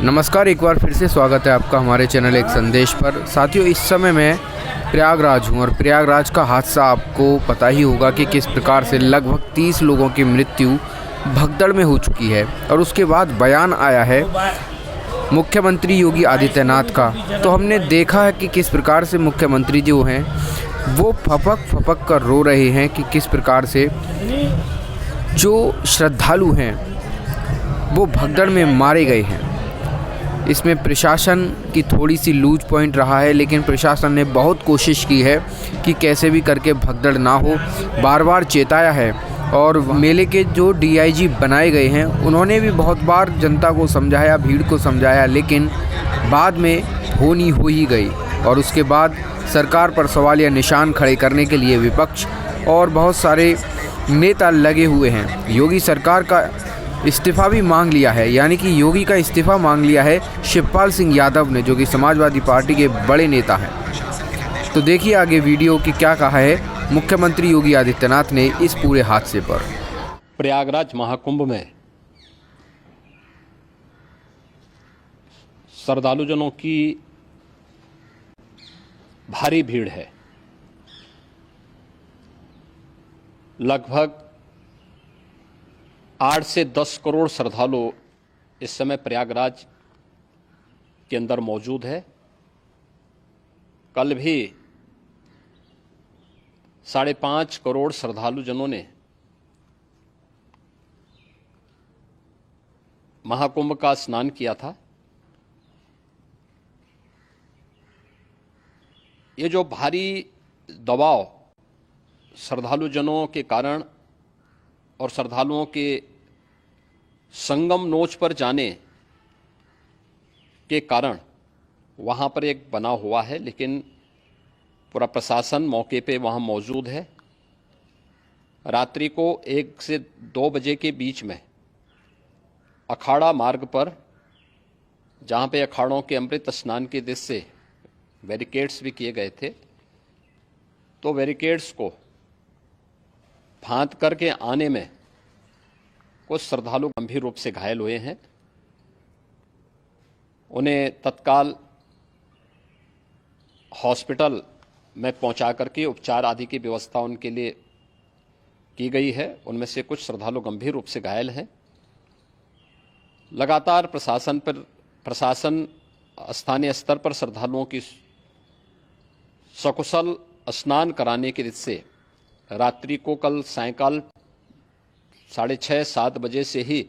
नमस्कार, एक बार फिर से स्वागत है आपका हमारे चैनल एक संदेश पर। साथियों, इस समय मैं प्रयागराज हूँ और प्रयागराज का हादसा आपको पता ही होगा कि किस प्रकार से लगभग 30 लोगों की मृत्यु भगदड़ में हो चुकी है। और उसके बाद बयान आया है मुख्यमंत्री योगी आदित्यनाथ का। तो हमने देखा है कि किस प्रकार से मुख्यमंत्री जो हैं वो फपक फपक कर रो रहे हैं कि किस प्रकार से जो श्रद्धालु हैं वो भगदड़ में मारे गए हैं। इसमें प्रशासन की थोड़ी सी लूज पॉइंट रहा है, लेकिन प्रशासन ने बहुत कोशिश की है कि कैसे भी करके भगदड़ ना हो, बार बार चेताया है। और मेले के जो डीआईजी बनाए गए हैं उन्होंने भी बहुत बार जनता को समझाया, भीड़ को समझाया, लेकिन बाद में होनी हो ही गई। और उसके बाद सरकार पर सवालिया निशान खड़े करने के लिए विपक्ष और बहुत सारे नेता लगे हुए हैं। योगी सरकार का इस्तीफ़ा भी मांग लिया है, यानी कि योगी का इस्तीफ़ा मांग लिया है शिवपाल सिंह यादव ने, जो कि समाजवादी पार्टी के बड़े नेता हैं। तो देखिए आगे वीडियो कि क्या कहा है मुख्यमंत्री योगी आदित्यनाथ ने इस पूरे हादसे पर। प्रयागराज महाकुंभ में श्रद्धालुजनों की भारी भीड़ है। लगभग 8 से 10 करोड़ श्रद्धालु इस समय प्रयागराज के अंदर मौजूद है। कल भी 5.5 करोड़ श्रद्धालुजनों ने महाकुंभ का स्नान किया था। ये जो भारी दबाव श्रद्धालुजनों के कारण और श्रद्धालुओं के संगम नोच पर जाने के कारण वहाँ पर एक बना हुआ है, लेकिन पूरा प्रशासन मौके पे वहाँ मौजूद है। रात्रि को 1 से 2 बजे के बीच में अखाड़ा मार्ग पर, जहाँ पे अखाड़ों के अमृत स्नान के दृश्य से बैरिकेड्स भी किए गए थे, तो बैरिकेड्स को फांद करके आने में कुछ श्रद्धालु गंभीर रूप से घायल हुए हैं। उन्हें तत्काल हॉस्पिटल में पहुंचा करके उपचार आदि की व्यवस्था उनके लिए की गई है। उनमें से कुछ श्रद्धालु गंभीर रूप से घायल हैं। लगातार प्रशासन स्थानीय स्तर पर श्रद्धालुओं की सकुशल स्नान कराने के दृष्टि से रात्रि को कल सायंकाल 6:30-7 बजे से ही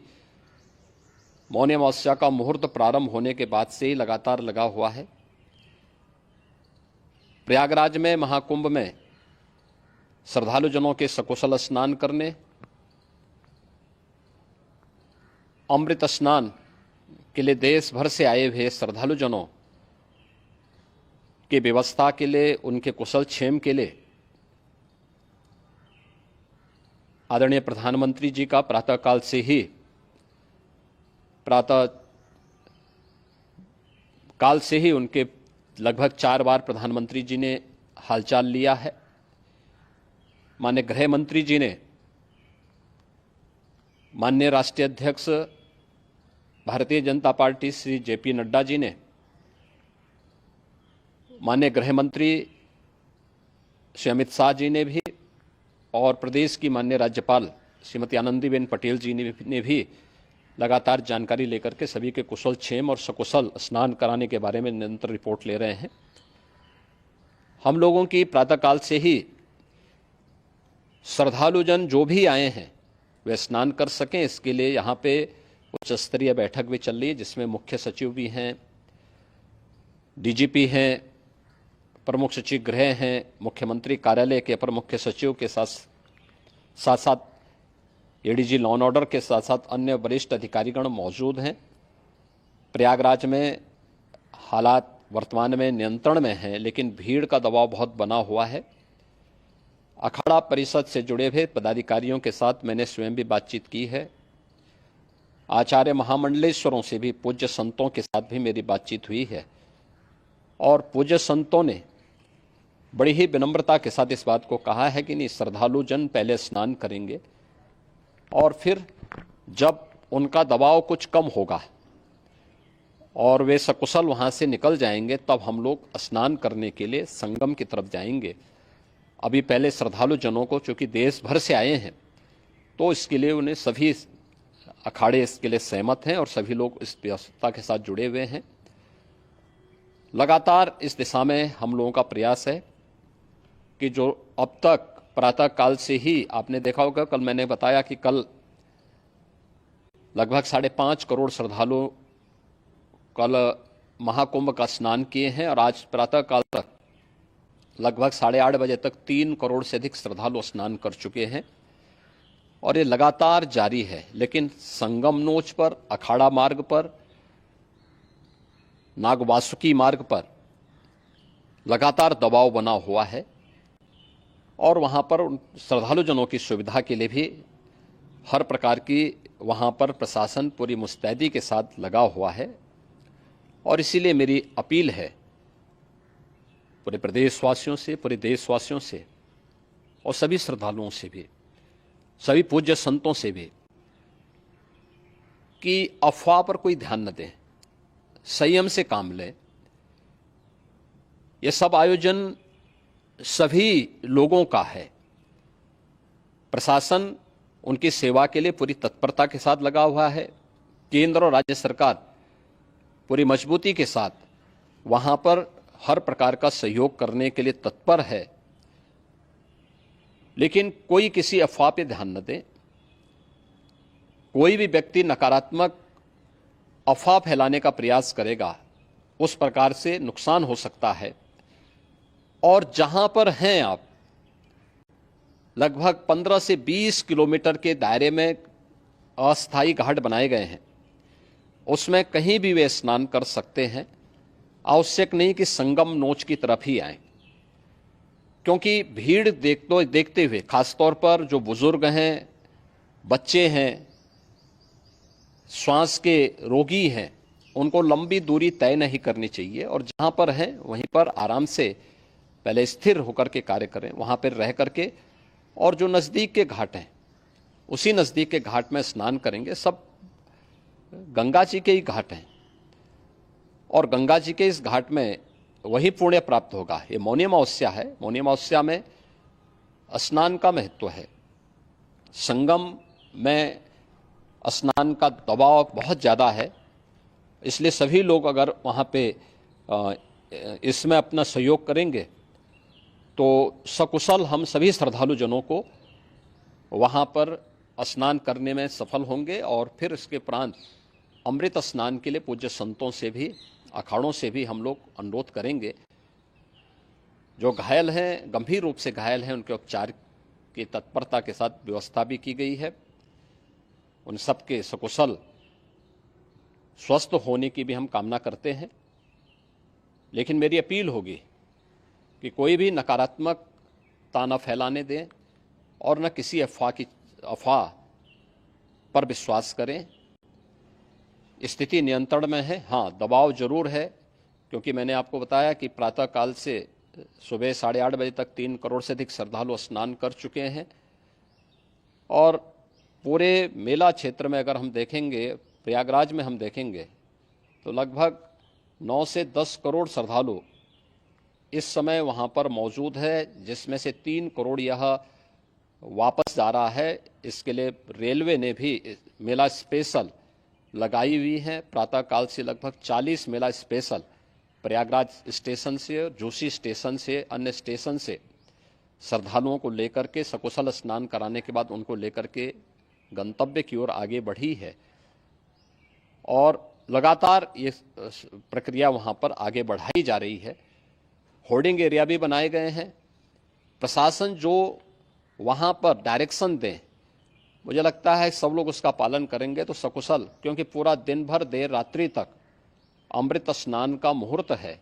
मौनी अमावस्या का मुहूर्त प्रारंभ होने के बाद से ही लगातार लगा हुआ है। प्रयागराज में महाकुंभ में श्रद्धालुजनों के सकुशल स्नान करने, अमृत स्नान के लिए देश भर से आए हुए श्रद्धालुजनों की व्यवस्था के लिए, उनके कुशल क्षेम के लिए आदरणीय प्रधानमंत्री जी का प्रातःकाल से ही उनके लगभग 4 बार प्रधानमंत्री जी ने हालचाल लिया है। माननीय गृह मंत्री जी ने, माननीय राष्ट्रीय अध्यक्ष भारतीय जनता पार्टी श्री जेपी नड्डा जी ने, माननीय गृह मंत्री श्री अमित शाह जी ने भी, और प्रदेश की माननीय राज्यपाल श्रीमती आनंदीबेन पटेल जी ने भी लगातार जानकारी लेकर के सभी के कुशल क्षेम और सकुशल स्नान कराने के बारे में निरंतर रिपोर्ट ले रहे हैं। हम लोगों की प्रातःकाल से ही श्रद्धालुजन जो भी आए हैं वे स्नान कर सकें, इसके लिए यहाँ पे उच्च स्तरीय बैठक भी चल रही है, जिसमें मुख्य सचिव भी हैं, डीजीपी हैं, प्रमुख सचिव गृह हैं, मुख्यमंत्री कार्यालय के अपर मुख्य सचिव के साथ साथ एडीजी लॉ एंड ऑर्डर के साथ साथ अन्य वरिष्ठ अधिकारीगण मौजूद हैं। प्रयागराज में हालात वर्तमान में नियंत्रण में हैं, लेकिन भीड़ का दबाव बहुत बना हुआ है। अखाड़ा परिषद से जुड़े हुए पदाधिकारियों के साथ मैंने स्वयं भी बातचीत की है। आचार्य महामंडलेश्वरों से भी, पूज्य संतों के साथ भी मेरी बातचीत हुई है, और पूज्य संतों ने बड़ी ही विनम्रता के साथ इस बात को कहा है कि नहीं, श्रद्धालु जन पहले स्नान करेंगे और फिर जब उनका दबाव कुछ कम होगा और वे सकुशल वहां से निकल जाएंगे, तब हम लोग स्नान करने के लिए संगम की तरफ जाएंगे। अभी पहले श्रद्धालु जनों को, चूंकि देश भर से आए हैं, तो इसके लिए उन्हें सभी अखाड़े इसके लिए सहमत हैं और सभी लोग इस व्यवस्था के साथ जुड़े हुए हैं। लगातार इस दिशा में हम लोगों का प्रयास है कि जो अब तक प्रातः काल से ही आपने देखा होगा, कल मैंने बताया कि कल लगभग 5.5 करोड़ श्रद्धालु कल महाकुंभ का स्नान किए हैं और आज प्रातः काल तक लगभग 8:30 बजे तक 3 करोड़ से अधिक श्रद्धालु स्नान कर चुके हैं और ये लगातार जारी है। लेकिन संगम नोच पर, अखाड़ा मार्ग पर, नागवासुकी मार्ग पर लगातार दबाव बना हुआ है और वहां पर श्रद्धालु जनों की सुविधा के लिए भी हर प्रकार की वहां पर प्रशासन पूरी मुस्तैदी के साथ लगा हुआ है। और इसीलिए मेरी अपील है पूरे प्रदेशवासियों से, पूरे देशवासियों से और सभी श्रद्धालुओं से भी, सभी पूज्य संतों से भी, कि अफवाह पर कोई ध्यान न दें, संयम से काम लें। यह सब आयोजन सभी लोगों का है। प्रशासन उनकी सेवा के लिए पूरी तत्परता के साथ लगा हुआ है। केंद्र और राज्य सरकार पूरी मजबूती के साथ वहां पर हर प्रकार का सहयोग करने के लिए तत्पर है। लेकिन कोई किसी अफवाह पे ध्यान न दे। कोई भी व्यक्ति नकारात्मक अफवाह फैलाने का प्रयास करेगा, उस प्रकार से नुकसान हो सकता है। और जहां पर हैं आप, लगभग 15 से 20 किलोमीटर के दायरे में अस्थायी घाट बनाए गए हैं, उसमें कहीं भी वे स्नान कर सकते हैं। आवश्यक नहीं कि संगम नोच की तरफ ही आएं, क्योंकि भीड़ देखते हुए, खासतौर पर जो बुजुर्ग हैं, बच्चे हैं, श्वास के रोगी हैं, उनको लंबी दूरी तय नहीं करनी चाहिए और जहां पर हैं वहीं पर आराम से पहले स्थिर होकर के कार्य करें, वहां पर रह करके। और जो नज़दीक के घाट हैं, उसी नज़दीक के घाट में स्नान करेंगे। सब गंगा जी के ही घाट हैं और गंगा जी के इस घाट में वही पुण्य प्राप्त होगा। ये मौनी अमावस्या है। मौनी अमावस्या में स्नान का महत्व है। संगम में स्नान का दबाव बहुत ज़्यादा है, इसलिए सभी लोग अगर वहाँ पे इसमें अपना सहयोग करेंगे तो सकुशल हम सभी श्रद्धालु जनों को वहाँ पर स्नान करने में सफल होंगे। और फिर इसके उपरांत अमृत स्नान के लिए पूज्य संतों से भी, अखाड़ों से भी हम लोग अनुरोध करेंगे। जो घायल हैं, गंभीर रूप से घायल हैं, उनके उपचार की तत्परता के साथ व्यवस्था भी की गई है। उन सबके सकुशल स्वस्थ होने की भी हम कामना करते हैं। लेकिन मेरी अपील होगी कि कोई भी नकारात्मकता न फैलाने दें और न किसी अफवाह पर विश्वास करें। स्थिति नियंत्रण में है। हाँ, दबाव जरूर है, क्योंकि मैंने आपको बताया कि प्रातः काल से सुबह 8:30 बजे तक 3 करोड़ से अधिक श्रद्धालु स्नान कर चुके हैं। और पूरे मेला क्षेत्र में अगर हम देखेंगे, प्रयागराज में हम देखेंगे, तो लगभग 9 से 10 करोड़ श्रद्धालु इस समय वहाँ पर मौजूद है, जिसमें से 3 करोड़ यह वापस जा रहा है। इसके लिए रेलवे ने भी मेला स्पेशल लगाई हुई है। प्रातः काल से लगभग 40 मेला स्पेशल प्रयागराज स्टेशन से, जोशी स्टेशन से, अन्य स्टेशन से श्रद्धालुओं को लेकर के सकुशल स्नान कराने के बाद उनको लेकर के गंतव्य की ओर आगे बढ़ी है। और लगातार ये प्रक्रिया वहाँ पर आगे बढ़ाई जा रही है। होर्डिंग एरिया भी बनाए गए हैं। प्रशासन जो वहाँ पर डायरेक्शन दें, मुझे लगता है सब लोग उसका पालन करेंगे तो सकुशल, क्योंकि पूरा दिन भर देर रात्रि तक अमृत स्नान का मुहूर्त है।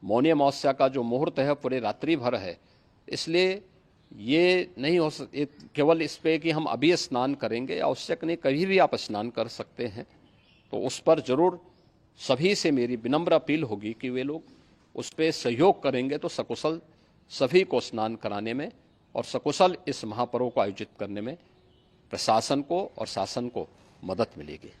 मौनी अमावस्या का जो मुहूर्त है पूरे रात्रि भर है। इसलिए ये नहीं हो केवल इस पे कि हम अभी स्नान करेंगे, आवश्यक नहीं, कभी भी आप स्नान कर सकते हैं। तो उस पर जरूर सभी से मेरी विनम्र अपील होगी कि वे लोग उस पर सहयोग करेंगे तो सकुशल सभी को स्नान कराने में और सकुशल इस महापर्व को आयोजित करने में प्रशासन को और शासन को मदद मिलेगी।